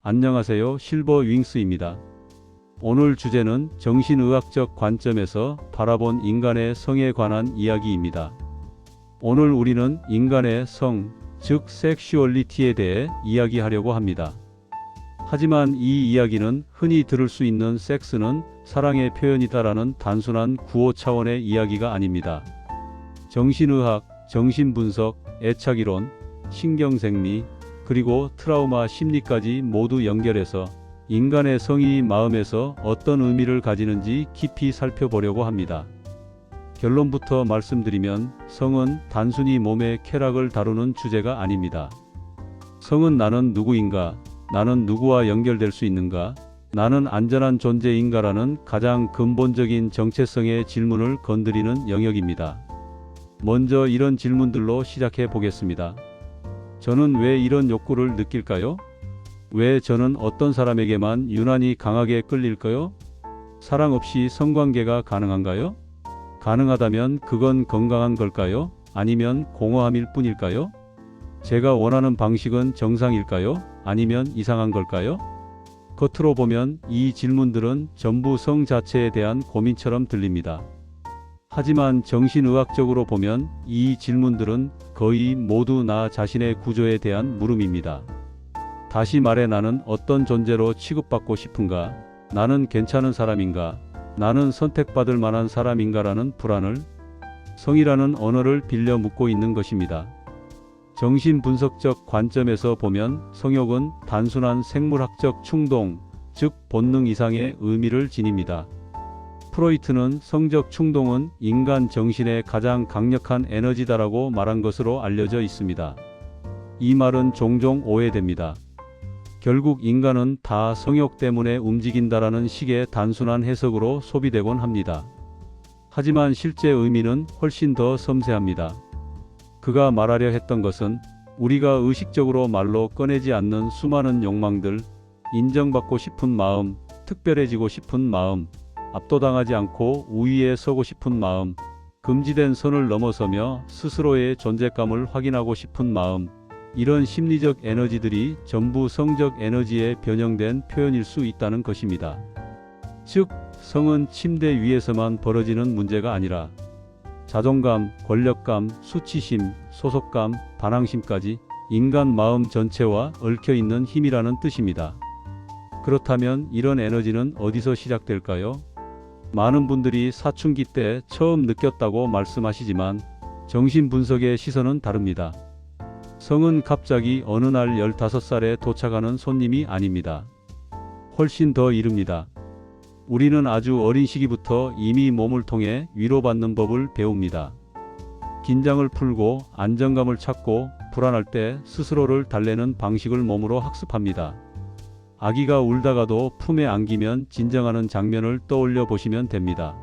안녕하세요. 실버 윙스입니다. 오늘 주제는 정신의학적 관점에서 바라본 인간의 성에 관한 이야기입니다. 오늘 우리는 인간의 성, 즉 섹슈얼리티에 대해 이야기하려고 합니다. 하지만 이 이야기는 흔히 들을 수 있는 섹스는 사랑의 표현이다라는 단순한 구호 차원의 이야기가 아닙니다. 정신의학, 정신분석, 애착이론, 신경생리, 그리고 트라우마 심리까지 모두 연결해서 인간의 성이 마음에서 어떤 의미를 가지는지 깊이 살펴보려고 합니다. 결론부터 말씀드리면 성은 단순히 몸의 쾌락을 다루는 주제가 아닙니다. 성은 나는 누구인가? 나는 누구와 연결될 수 있는가? 나는 안전한 존재인가라는 가장 근본적인 정체성의 질문을 건드리는 영역입니다. 먼저 이런 질문들로 시작해 보겠습니다. 저는 왜 이런 욕구를 느낄까요? 왜 저는 어떤 사람에게만 유난히 강하게 끌릴까요? 사랑 없이 성관계가 가능한가요? 가능하다면 그건 건강한 걸까요? 아니면 공허함일 뿐일까요? 제가 원하는 방식은 정상일까요? 아니면 이상한 걸까요? 겉으로 보면 이 질문들은 전부 성 자체에 대한 고민처럼 들립니다. 하지만 정신의학적으로 보면 이 질문들은 거의 모두 나 자신의 구조에 대한 물음입니다. 다시 말해 나는 어떤 존재로 취급받고 싶은가? 나는 괜찮은 사람인가? 나는 선택받을 만한 사람인가라는 불안을 성이라는 언어를 빌려 묻고 있는 것입니다. 정신분석적 관점에서 보면 성욕은 단순한 생물학적 충동, 즉 본능 이상의 의미를 지닙니다. 프로이트는 성적 충동은 인간 정신의 가장 강력한 에너지다라고 말한 것으로 알려져 있습니다. 이 말은 종종 오해됩니다. 결국 인간은 다 성욕 때문에 움직인다라는 식의 단순한 해석으로 소비되곤 합니다. 하지만 실제 의미는 훨씬 더 섬세합니다. 그가 말하려 했던 것은 우리가 의식적으로 말로 꺼내지 않는 수많은 욕망들, 인정받고 싶은 마음, 특별해지고 싶은 마음, 압도당하지 않고 우위에 서고 싶은 마음, 금지된 선을 넘어서며 스스로의 존재감을 확인하고 싶은 마음, 이런 심리적 에너지들이 전부 성적 에너지에 변형된 표현일 수 있다는 것입니다. 즉, 성은 침대 위에서만 벌어지는 문제가 아니라 자존감, 권력감, 수치심, 소속감, 반항심까지 인간 마음 전체와 얽혀있는 힘이라는 뜻입니다. 그렇다면 이런 에너지는 어디서 시작될까요? 많은 분들이 사춘기 때 처음 느꼈다고 말씀하시지만 정신분석의 시선은 다릅니다. 성은 갑자기 어느 날 15살에 도착하는 손님이 아닙니다. 훨씬 더 이릅니다. 우리는 아주 어린 시기부터 이미 몸을 통해 위로받는 법을 배웁니다. 긴장을 풀고 안정감을 찾고 불안할 때 스스로를 달래는 방식을 몸으로 학습합니다. 아기가 울다가도 품에 안기면 진정하는 장면을 떠올려 보시면 됩니다.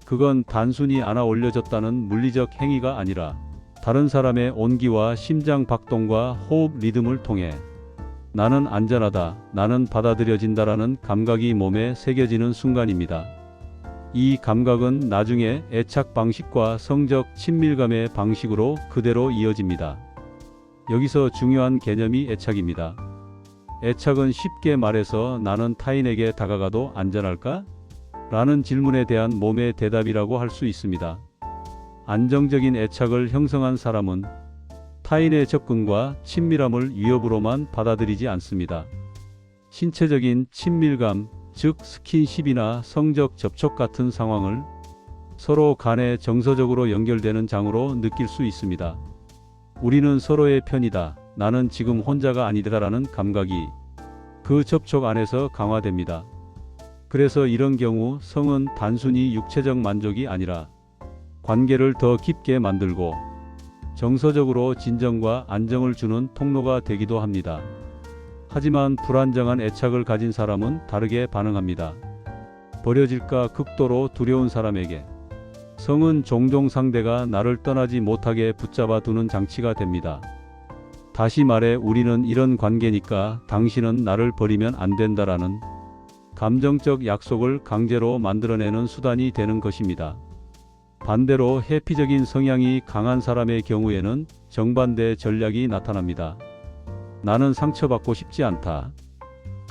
그건 단순히 안아 올려졌다는 물리적 행위가 아니라 다른 사람의 온기와 심장 박동과 호흡 리듬을 통해 나는 안전하다, 나는 받아들여진다라는 감각이 몸에 새겨지는 순간입니다. 이 감각은 나중에 애착 방식과 성적 친밀감의 방식으로 그대로 이어집니다. 여기서 중요한 개념이 애착입니다. 애착은 쉽게 말해서 나는 타인에게 다가가도 안전할까? 라는 질문에 대한 몸의 대답이라고 할 수 있습니다. 안정적인 애착을 형성한 사람은 타인의 접근과 친밀함을 위협으로만 받아들이지 않습니다. 신체적인 친밀감, 즉 스킨십이나 성적 접촉 같은 상황을 서로 간에 정서적으로 연결되는 장으로 느낄 수 있습니다. 우리는 서로의 편이다. 나는 지금 혼자가 아니다라는 감각이 그 접촉 안에서 강화됩니다. 그래서 이런 경우 성은 단순히 육체적 만족이 아니라 관계를 더 깊게 만들고 정서적으로 진정과 안정을 주는 통로가 되기도 합니다. 하지만 불안정한 애착을 가진 사람은 다르게 반응합니다. 버려질까 극도로 두려운 사람에게 성은 종종 상대가 나를 떠나지 못하게 붙잡아 두는 장치가 됩니다. 다시 말해 우리는 이런 관계니까 당신은 나를 버리면 안 된다라는 감정적 약속을 강제로 만들어내는 수단이 되는 것입니다. 반대로 회피적인 성향이 강한 사람의 경우에는 정반대 전략이 나타납니다. 나는 상처받고 싶지 않다.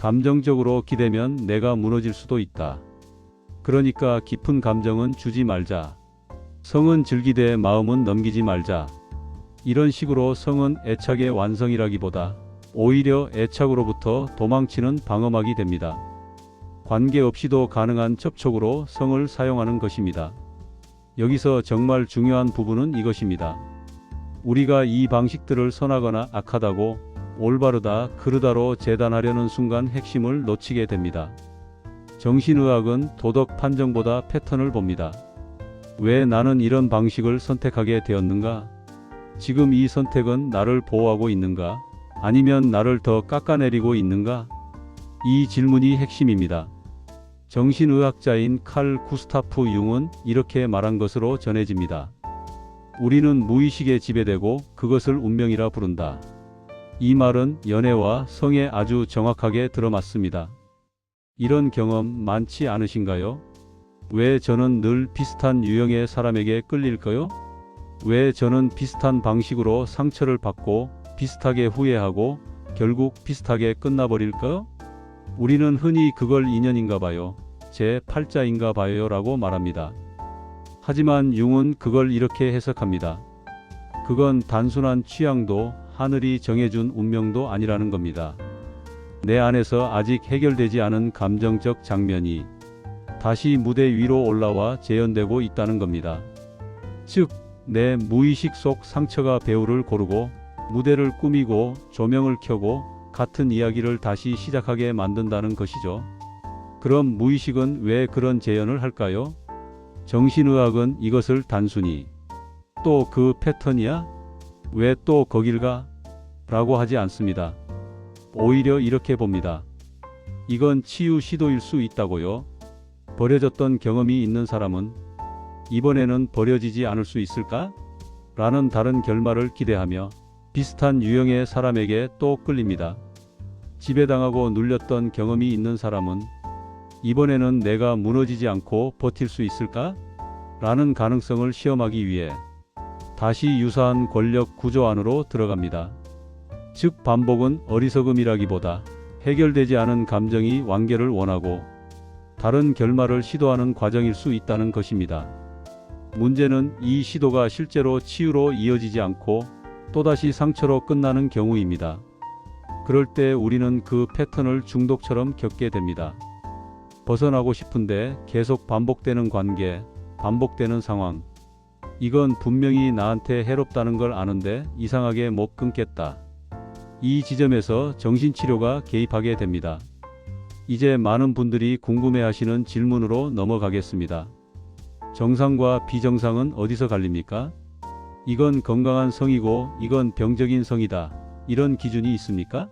감정적으로 기대면 내가 무너질 수도 있다. 그러니까 깊은 감정은 주지 말자. 성은 즐기되 마음은 넘기지 말자. 이런 식으로 성은 애착의 완성이라기보다 오히려 애착으로부터 도망치는 방어막이 됩니다. 관계없이도 가능한 접촉으로 성을 사용하는 것입니다. 여기서 정말 중요한 부분은 이것입니다. 우리가 이 방식들을 선하거나 악하다고 올바르다 그르다로 재단하려는 순간 핵심을 놓치게 됩니다. 정신의학은 도덕 판정보다 패턴을 봅니다. 왜 나는 이런 방식을 선택하게 되었는가? 지금 이 선택은 나를 보호하고 있는가? 아니면 나를 더 깎아내리고 있는가? 이 질문이 핵심입니다. 정신의학자인 칼 구스타프 융은 이렇게 말한 것으로 전해집니다. 우리는 무의식에 지배되고 그것을 운명이라 부른다. 이 말은 연애와 성에 아주 정확하게 들어맞습니다. 이런 경험 많지 않으신가요? 왜 저는 늘 비슷한 유형의 사람에게 끌릴까요? 왜 저는 비슷한 방식으로 상처를 받고 비슷하게 후회하고 결국 비슷하게 끝나버릴까요? 우리는 흔히 그걸 인연인가 봐요. 제 팔자인가 봐요 라고 말합니다. 하지만 융은 그걸 이렇게 해석합니다. 그건 단순한 취향도 하늘이 정해준 운명도 아니라는 겁니다. 내 안에서 아직 해결되지 않은 감정적 장면이 다시 무대 위로 올라와 재현되고 있다는 겁니다. 즉, 내 무의식 속 상처가 배우를 고르고 무대를 꾸미고 조명을 켜고 같은 이야기를 다시 시작하게 만든다는 것이죠. 그럼 무의식은 왜 그런 재현을 할까요? 정신의학은 이것을 단순히 또 그 패턴이야? 왜 또 거길 가? 라고 하지 않습니다. 오히려 이렇게 봅니다. 이건 치유 시도일 수 있다고요. 버려졌던 경험이 있는 사람은 이번에는 버려지지 않을 수 있을까? 라는 다른 결말을 기대하며 비슷한 유형의 사람에게 또 끌립니다. 지배당하고 눌렸던 경험이 있는 사람은 이번에는 내가 무너지지 않고 버틸 수 있을까? 라는 가능성을 시험하기 위해 다시 유사한 권력 구조 안으로 들어갑니다. 즉, 반복은 어리석음이라기보다 해결되지 않은 감정이 완결을 원하고 다른 결말을 시도하는 과정일 수 있다는 것입니다. 문제는 이 시도가 실제로 치유로 이어지지 않고 또다시 상처로 끝나는 경우입니다. 그럴 때 우리는 그 패턴을 중독처럼 겪게 됩니다. 벗어나고 싶은데 계속 반복되는 관계, 반복되는 상황. 이건 분명히 나한테 해롭다는 걸 아는데 이상하게 못 끊겠다. 이 지점에서 정신치료가 개입하게 됩니다. 이제 많은 분들이 궁금해하시는 질문으로 넘어가겠습니다. 정상과 비정상은 어디서 갈립니까? 이건 건강한 성이고 이건 병적인 성이다. 이런 기준이 있습니까?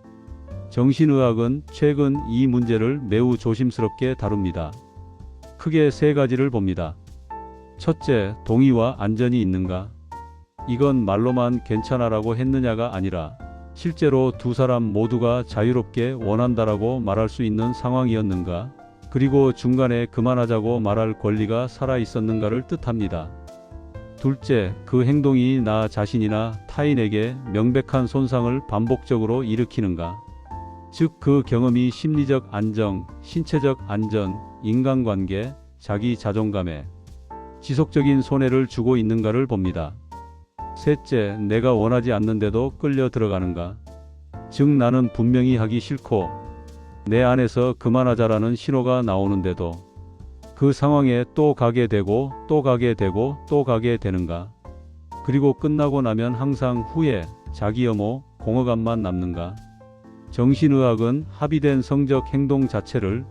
정신의학은 최근 이 문제를 매우 조심스럽게 다룹니다. 크게 세 가지를 봅니다. 첫째, 동의와 안전이 있는가? 이건 말로만 괜찮아라고 했느냐가 아니라 실제로 두 사람 모두가 자유롭게 원한다라고 말할 수 있는 상황이었는가? 그리고 중간에 그만하자고 말할 권리가 살아 있었는가를 뜻합니다. 둘째, 그 행동이 나 자신이나 타인에게 명백한 손상을 반복적으로 일으키는가? 즉, 그 경험이 심리적 안정, 신체적 안전, 인간관계, 자기 자존감에 지속적인 손해를 주고 있는가를 봅니다. 셋째, 내가 원하지 않는데도 끌려 들어가는가? 즉, 나는 분명히 하기 싫고 내 안에서 그만하자라는 신호가 나오는데도 그 상황에 또 가게 되고 또 가게 되고 또 가게 되는가? 그리고 끝나고 나면 항상 후회, 자기 혐오, 공허감만 남는가? 정신의학은 합의된 성적 행동 자체를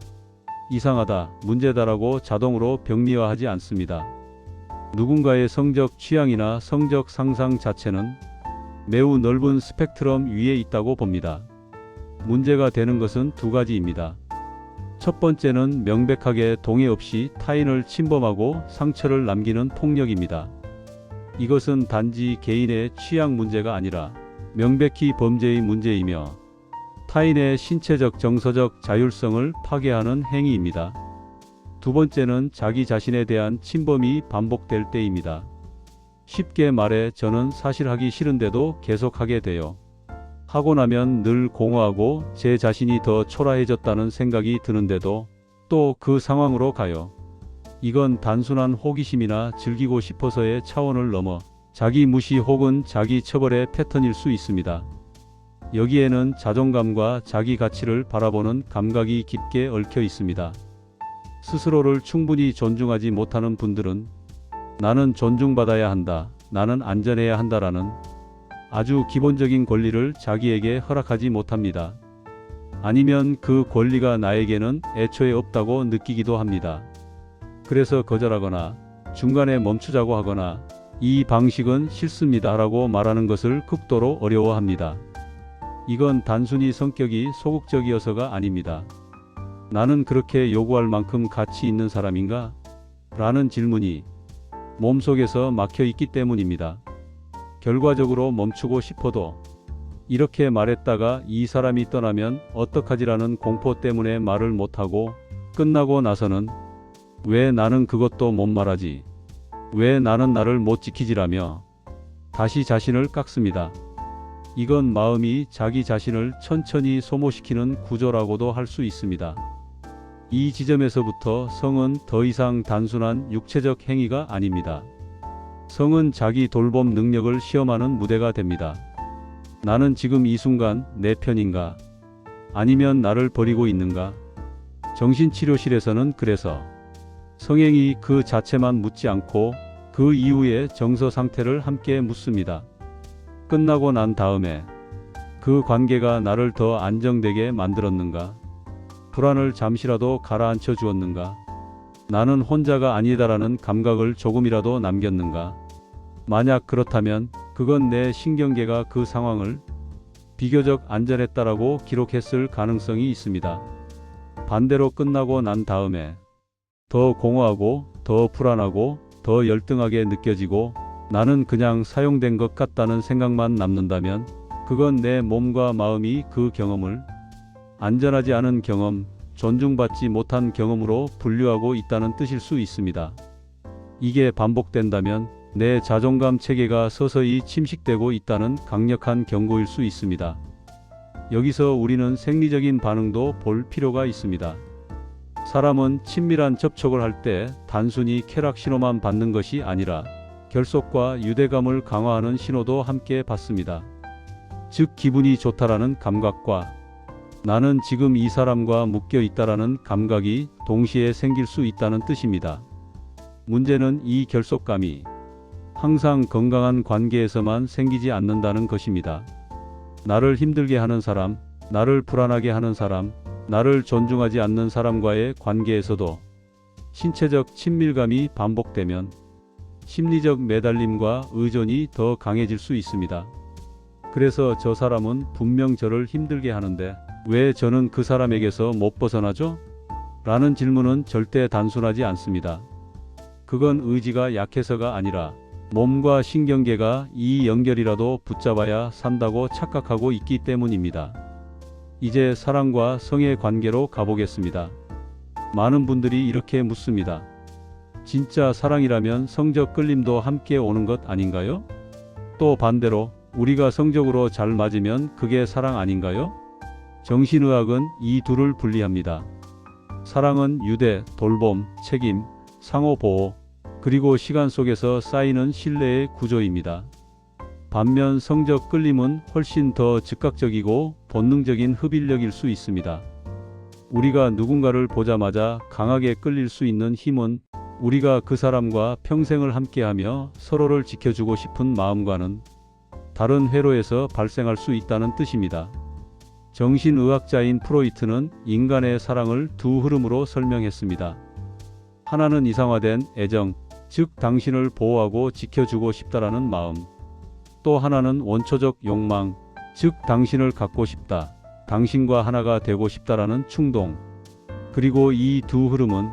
이상하다, 문제다라고 자동으로 병리화하지 않습니다. 누군가의 성적 취향이나 성적 상상 자체는 매우 넓은 스펙트럼 위에 있다고 봅니다. 문제가 되는 것은 두 가지입니다. 첫 번째는 명백하게 동의 없이 타인을 침범하고 상처를 남기는 폭력입니다. 이것은 단지 개인의 취향 문제가 아니라 명백히 범죄의 문제이며 타인의 신체적 정서적 자율성을 파괴하는 행위입니다. 두 번째는 자기 자신에 대한 침범이 반복될 때입니다. 쉽게 말해 저는 사실 하기 싫은데도 계속하게 돼요. 하고 나면 늘 공허하고 제 자신이 더 초라해졌다는 생각이 드는데도 또 그 상황으로 가요. 이건 단순한 호기심이나 즐기고 싶어서의 차원을 넘어 자기 무시 혹은 자기 처벌의 패턴일 수 있습니다. 여기에는 자존감과 자기 가치를 바라보는 감각이 깊게 얽혀 있습니다. 스스로를 충분히 존중하지 못하는 분들은 나는 존중받아야 한다, 나는 안전해야 한다라는 아주 기본적인 권리를 자기에게 허락하지 못합니다. 아니면 그 권리가 나에게는 애초에 없다고 느끼기도 합니다. 그래서 거절하거나 중간에 멈추자고 하거나 이 방식은 싫습니다라고 말하는 것을 극도로 어려워합니다. 이건 단순히 성격이 소극적이어서가 아닙니다. 나는 그렇게 요구할 만큼 가치 있는 사람인가? 라는 질문이 몸속에서 막혀 있기 때문입니다. 결과적으로 멈추고 싶어도 이렇게 말했다가 이 사람이 떠나면 어떡하지라는 공포 때문에 말을 못하고 끝나고 나서는 왜 나는 그것도 못 말하지? 왜 나는 나를 못 지키지라며 다시 자신을 깎습니다. 이건 마음이 자기 자신을 천천히 소모시키는 구조라고도 할 수 있습니다. 이 지점에서부터 성은 더 이상 단순한 육체적 행위가 아닙니다. 성은 자기 돌봄 능력을 시험하는 무대가 됩니다. 나는 지금 이 순간 내 편인가? 아니면 나를 버리고 있는가? 정신치료실에서는 그래서 성행위 그 자체만 묻지 않고 그 이후의 정서 상태를 함께 묻습니다. 끝나고 난 다음에 그 관계가 나를 더 안정되게 만들었는가? 불안을 잠시라도 가라앉혀 주었는가? 나는 혼자가 아니다라는 감각을 조금이라도 남겼는가? 만약 그렇다면 그건 내 신경계가 그 상황을 비교적 안전했다라고 기록했을 가능성이 있습니다. 반대로 끝나고 난 다음에 더 공허하고 더 불안하고 더 열등하게 느껴지고 나는 그냥 사용된 것 같다는 생각만 남는다면 그건 내 몸과 마음이 그 경험을 안전하지 않은 경험, 존중받지 못한 경험으로 분류하고 있다는 뜻일 수 있습니다. 이게 반복된다면 내 자존감 체계가 서서히 침식되고 있다는 강력한 경고일 수 있습니다. 여기서 우리는 생리적인 반응도 볼 필요가 있습니다. 사람은 친밀한 접촉을 할 때 단순히 쾌락 신호만 받는 것이 아니라 결속과 유대감을 강화하는 신호도 함께 받습니다. 즉 기분이 좋다라는 감각과 나는 지금 이 사람과 묶여 있다라는 감각이 동시에 생길 수 있다는 뜻입니다. 문제는 이 결속감이 항상 건강한 관계에서만 생기지 않는다는 것입니다. 나를 힘들게 하는 사람, 나를 불안하게 하는 사람, 나를 존중하지 않는 사람과의 관계에서도 신체적 친밀감이 반복되면 심리적 매달림과 의존이 더 강해질 수 있습니다. 그래서 저 사람은 분명 저를 힘들게 하는데 왜 저는 그 사람에게서 못 벗어나죠? 라는 질문은 절대 단순하지 않습니다. 그건 의지가 약해서가 아니라 몸과 신경계가 이 연결이라도 붙잡아야 산다고 착각하고 있기 때문입니다. 이제 사랑과 성의 관계로 가보겠습니다. 많은 분들이 이렇게 묻습니다. 진짜 사랑이라면 성적 끌림도 함께 오는 것 아닌가요? 또 반대로 우리가 성적으로 잘 맞으면 그게 사랑 아닌가요? 정신의학은 이 둘을 분리합니다. 사랑은 유대, 돌봄, 책임, 상호보호, 그리고 시간 속에서 쌓이는 신뢰의 구조입니다. 반면 성적 끌림은 훨씬 더 즉각적이고 본능적인 흡인력일 수 있습니다. 우리가 누군가를 보자마자 강하게 끌릴 수 있는 힘은 우리가 그 사람과 평생을 함께하며 서로를 지켜주고 싶은 마음과는 다른 회로에서 발생할 수 있다는 뜻입니다. 정신의학자인 프로이트는 인간의 사랑을 두 흐름으로 설명했습니다. 하나는 이상화된 애정, 즉 당신을 보호하고 지켜주고 싶다라는 마음. 또 하나는 원초적 욕망, 즉 당신을 갖고 싶다, 당신과 하나가 되고 싶다라는 충동. 그리고 이 두 흐름은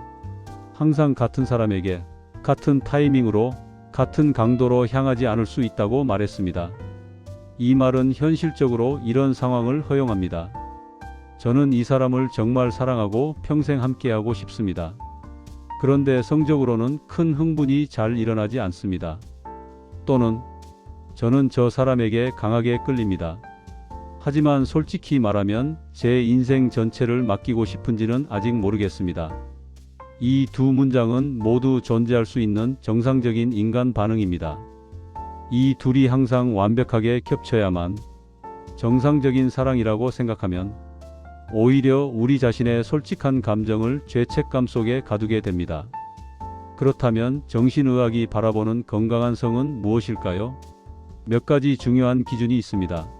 항상 같은 사람에게 같은 타이밍으로 같은 강도로 향하지 않을 수 있다고 말했습니다. 이 말은 현실적으로 이런 상황을 허용합니다. 저는 이 사람을 정말 사랑하고 평생 함께하고 싶습니다. 그런데 성적으로는 큰 흥분이 잘 일어나지 않습니다. 또는 저는 저 사람에게 강하게 끌립니다. 하지만 솔직히 말하면 제 인생 전체를 맡기고 싶은지는 아직 모르겠습니다. 이 두 문장은 모두 존재할 수 있는 정상적인 인간 반응입니다. 이 둘이 항상 완벽하게 겹쳐야만 정상적인 사랑이라고 생각하면 오히려 우리 자신의 솔직한 감정을 죄책감 속에 가두게 됩니다. 그렇다면 정신의학이 바라보는 건강한 성은 무엇일까요? 몇 가지 중요한 기준이 있습니다.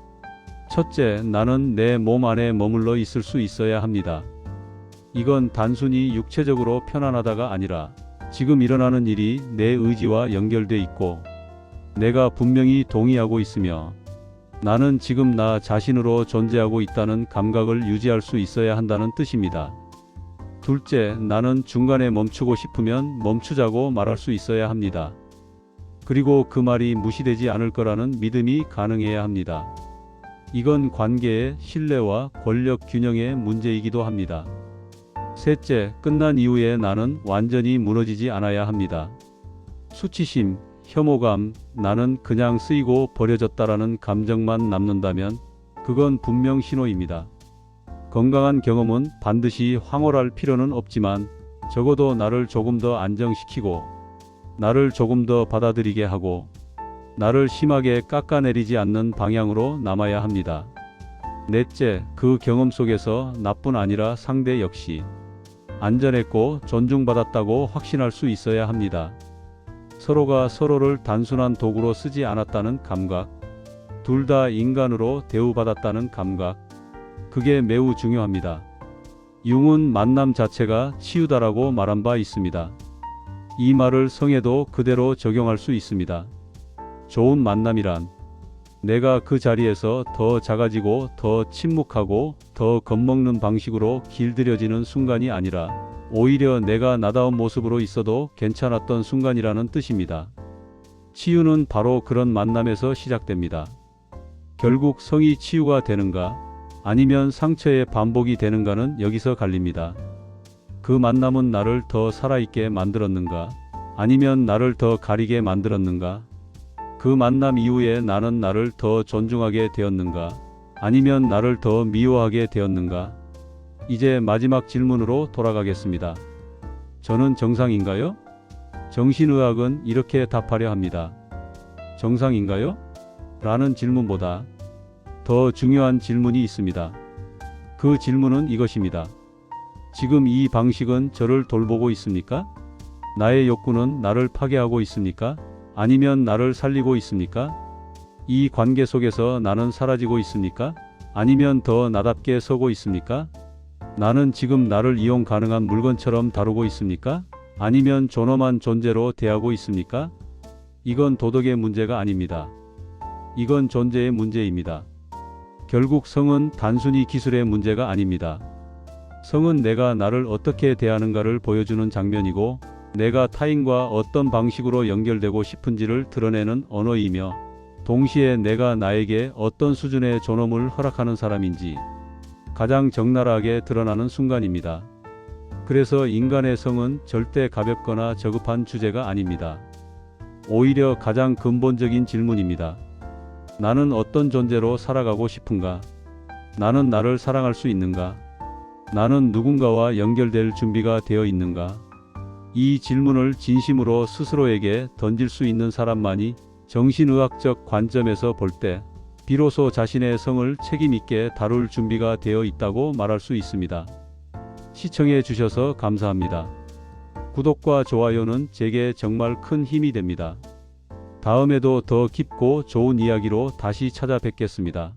첫째, 나는 내 몸 안에 머물러 있을 수 있어야 합니다. 이건 단순히 육체적으로 편안하다가 아니라 지금 일어나는 일이 내 의지와 연결돼 있고 내가 분명히 동의하고 있으며 나는 지금 나 자신으로 존재하고 있다는 감각을 유지할 수 있어야 한다는 뜻입니다. 둘째, 나는 중간에 멈추고 싶으면 멈추자고 말할 수 있어야 합니다. 그리고 그 말이 무시되지 않을 거라는 믿음이 가능해야 합니다. 이건 관계의 신뢰와 권력 균형의 문제이기도 합니다. 셋째, 끝난 이후에 나는 완전히 무너지지 않아야 합니다. 수치심, 혐오감, 나는 그냥 쓰이고 버려졌다라는 감정만 남는다면 그건 분명 신호입니다. 건강한 경험은 반드시 황홀할 필요는 없지만 적어도 나를 조금 더 안정시키고 나를 조금 더 받아들이게 하고 나를 심하게 깎아내리지 않는 방향으로 남아야 합니다. 넷째, 그 경험 속에서 나뿐 아니라 상대 역시 안전했고 존중받았다고 확신할 수 있어야 합니다. 서로가 서로를 단순한 도구로 쓰지 않았다는 감각, 둘 다 인간으로 대우받았다는 감각, 그게 매우 중요합니다. 융은 만남 자체가 치유다라고 말한 바 있습니다. 이 말을 성에도 그대로 적용할 수 있습니다. 좋은 만남이란 내가 그 자리에서 더 작아지고 더 침묵하고 더 겁먹는 방식으로 길들여지는 순간이 아니라 오히려 내가 나다운 모습으로 있어도 괜찮았던 순간이라는 뜻입니다. 치유는 바로 그런 만남에서 시작됩니다. 결국 성이 치유가 되는가 아니면 상처의 반복이 되는가는 여기서 갈립니다. 그 만남은 나를 더 살아있게 만들었는가 아니면 나를 더 가리게 만들었는가? 그 만남 이후에 나는 나를 더 존중하게 되었는가 아니면 나를 더 미워하게 되었는가? 이제 마지막 질문으로 돌아가겠습니다. 저는 정상인가요? 정신의학은 이렇게 답하려 합니다. 정상인가요? 라는 질문보다 더 중요한 질문이 있습니다. 그 질문은 이것입니다. 지금 이 방식은 저를 돌보고 있습니까? 나의 욕구는 나를 파괴하고 있습니까? 아니면 나를 살리고 있습니까? 이 관계 속에서 나는 사라지고 있습니까? 아니면 더 나답게 서고 있습니까? 나는 지금 나를 이용 가능한 물건처럼 다루고 있습니까? 아니면 존엄한 존재로 대하고 있습니까? 이건 도덕의 문제가 아닙니다. 이건 존재의 문제입니다. 결국 성은 단순히 기술의 문제가 아닙니다. 성은 내가 나를 어떻게 대하는가를 보여주는 장면이고 내가 타인과 어떤 방식으로 연결되고 싶은지를 드러내는 언어이며 동시에 내가 나에게 어떤 수준의 존엄을 허락하는 사람인지 가장 적나라하게 드러나는 순간입니다. 그래서 인간의 성은 절대 가볍거나 저급한 주제가 아닙니다. 오히려 가장 근본적인 질문입니다. 나는 어떤 존재로 살아가고 싶은가? 나는 나를 사랑할 수 있는가? 나는 누군가와 연결될 준비가 되어 있는가? 이 질문을 진심으로 스스로에게 던질 수 있는 사람만이 정신의학적 관점에서 볼 때 비로소 자신의 성을 책임있게 다룰 준비가 되어 있다고 말할 수 있습니다. 시청해 주셔서 감사합니다. 구독과 좋아요는 제게 정말 큰 힘이 됩니다. 다음에도 더 깊고 좋은 이야기로 다시 찾아뵙겠습니다.